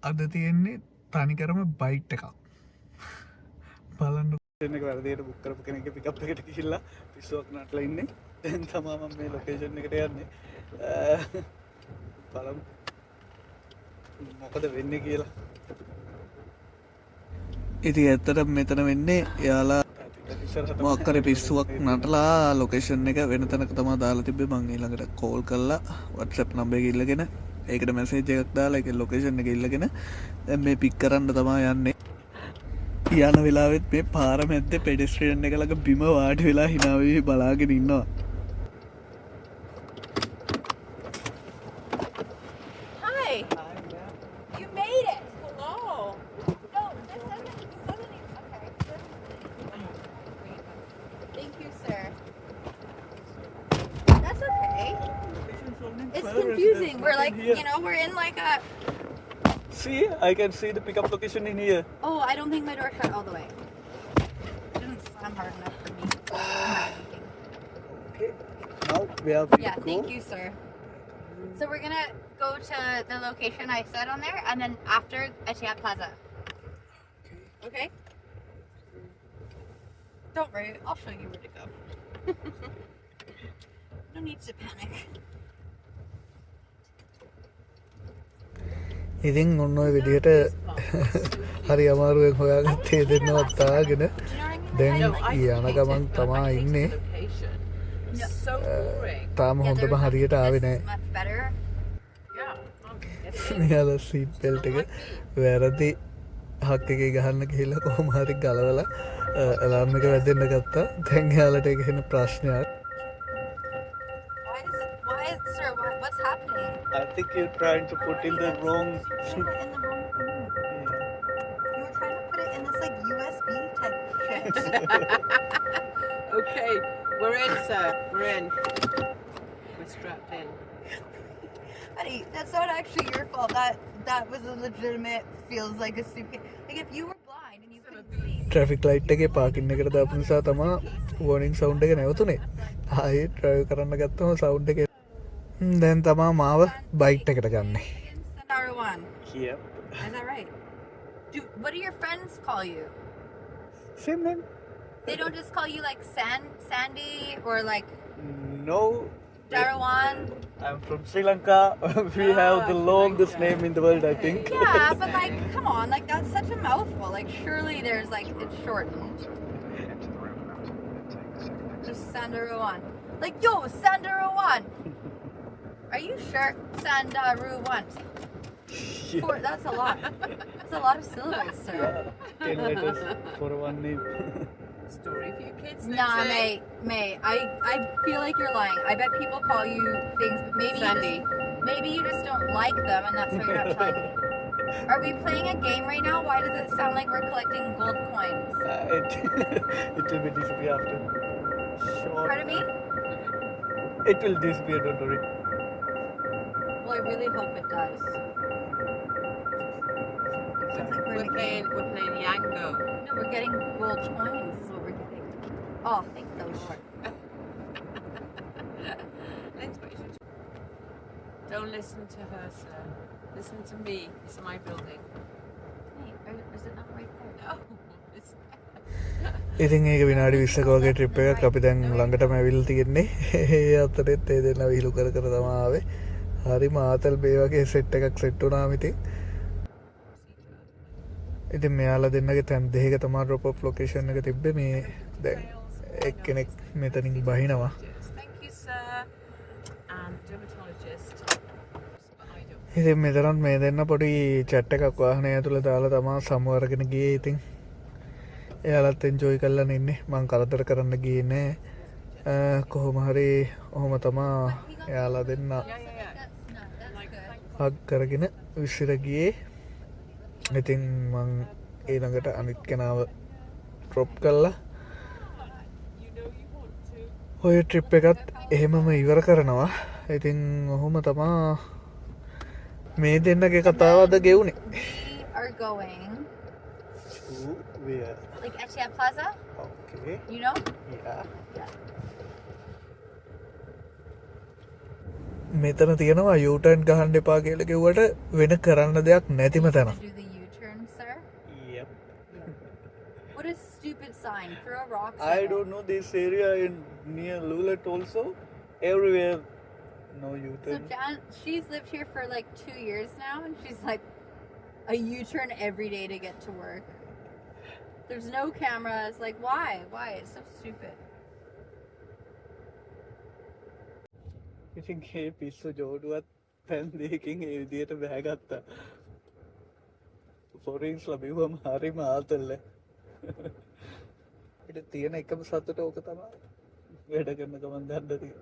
අද තියෙන්නේ තනිකරම බයිට් එකක් බලන්න වැරදියට බුක් කරපු කෙනෙක් පිකප් එකට ගිහිල්ලා පිස්සුවක් නටලා ඉන්නේ. දැන් තමයි මම මේ ලොකේෂන් එකට යන්නේ. බලමු මොකද වෙන්නේ කියලා. ඉතින් ඇත්තට මෙතන වෙන්නේ එයාලා මොකක් හරි පිස්සුවක් නටලා ලොකේෂන් එක වෙන තැනක තමයි දාලා තිබ්බේ. මම ඊළඟට කෝල් කරලා WhatsApp නම්බර් එක ඉල්ලගෙන ඒකට මැසේජ් එකක් දාලා ඒක ලොකේෂන් එක ඉල්ලගෙන දැන් මේ පික් කරන්න තමයි යන්නේ. යන වෙලාවෙත් මේ පාර මැද්දේ පෙඩෙස්ට්‍රියන් එක ළඟ බිම වාඩි වෙලා hina වෙවි බලාගෙන ඉන්නවා. Hi. You made it. Hello. No, this doesn't okay. Thank you, sir. That's okay. It's confusing. We're like, you know, we're in like a See, I can see the pickup location in here. Oh, I don't think my door shut all the way. It didn't slam hard enough for me. Okay. Now we have to Yeah, go. thank you, sir. So we're gonna go to the location I said on there, and then after Etihad Plaza. Okay. Don't worry, I'll show you where to go. No need to panic. ඉතින් ඔන්න ඔය විදිහට හරි අමාරුවෙන් හොයාගත්තේ දෙන්නවත් තාගෙන දැන් යන ගමන් තමා ඉන්නේ. තාම හොඳම හරියට ආවේ නැහැ. Much better. මෙයාලා සීට් බෙල්ට් එක වැරදි හක් එකේ ගහන්න ගිහිල්ලා කොහොම හරි ගලවලා අලාර්ම් එක වැදෙන්න ගත්තා. දැන් එයාලට ඒක හෙන ප්‍රශ්නයක්. Sir, what's happening? I think you're trying to put in the wrong. You put it in the wrong thing. You were trying to put it in this like USB type shit. Okay, we're in, sir. We're in. We're strapped in. Honey, that's not actually your fault. That was a legitimate, feels like a suitcase. Like if you were blind and you couldn't see. Traffic light එකේ parking එකට දාපු නිසා තමා වෝනින් sound එක නැවතුනේ. ආයේ drive කරන්න ගත්තම sound එක දැන් තමා මාව බයිට් එකට ගන්නේ. Sandarwan. Yep. Is that right? What do your friends call you? Same name? They don't just call you like Sandy or like No. Darawan? I'm from Sri Lanka. We have the longest name in the world, I think. Yeah, but like, come on, like that's such a mouthful. Like, surely there's like it's shortened. Just Sandaruwan. Like, yo, Sandaruwan. Are you sure? Sandaruwan. That's a lot. That's a lot of syllables, sir. 10 letters for one name. Story for your kids. Nah, mate. I feel like you're lying. I bet people call you things, but maybe you just don't like them, and that's why you're not telling me. Are we playing a game right now? Why does it sound like we're collecting gold coins? It will be disappear after. Sure. Pardon me? It will disappear, don't worry. Well, I really hope it does. It's like We're playing Yango. No, we're getting gold coins. Is what we're getting. Oh, thank the Lord. Don't listen to her, sir. Listen to me. It's my building. Wait, is it not right there? No, it's ඉතින් ඒක විනාඩි 20ක වගේ trip එකක් අපි දැන් ළඟටම ඇවිල්ලා තියෙන්නේ. ඒ අතරෙත් ඒ දෙන්න විහිළු කර කර තමයි ආවේ. හරි මාතල් බේ වගේ සෙට් එකක් සෙට් වුණා මිතින්. ඉතින් මෙයාලා දෙන්නගේ තැන් දෙකක තමයි ඩ්‍රොප් ඔෆ් ලොකේෂන් එක තිබ්බේ. මේ දැන් එක්කෙනෙක් මෙතනින් බහිනවා. Thank you, sir. Dermatologist. ඉතින් මෙතරම් මේ දෙන්න පොඩි චැට් එකක් වාහනය ඇතුළේ දාලා තමයි සමු අරගෙන ගියේ. ඉතින් එයාලත් එන්ජොයි කරලා ඉන්නේ. මං කරදර කරන්න ගියේ නෑ. කොහොම හරි ඔහොම තමා එයාලා දෙන්න හග් කරගෙන විසිර ගියේ. ඉතින් මං ඊළඟට අනිත් කෙනාව ඩ්‍රොප් කළා. ඔය ට්‍රිප් එකත් එහෙමම ඉවර කරනවා. ඉතින් ඔහොම තමා මේ දෙන්නගේ කතාව අද ගෙවුනේ. We are going to where? like Etihad Plaza. Okay. You know? Yeah. මෙතන තියෙනවා යූටර්න් ගහන්න එපා කියලා කිව්වට වෙන කරන්න දෙයක් නැතිම තැන. Do the U-turn, sir? Yep. What a stupid sign. Throw rocks I at it. don't know this area in near Lulet also. Everywhere no So U-turn. she's lived here for like 2 years now, and she's like a U-turn every day to get to work. There's no cameras. Like, why? Why? It's so stupid. ඉතින් ඒ පිස්සු ජෝඩුවත් පැන් දෙකින් ඒ විදියට බෑගත්තා. ෆොරින්ස් ලබිවම හරිම ආතල්ල. ඉට තියෙන එකම සතුට ඕක තමා වැඩ කරන ගමන් දන්න තිය.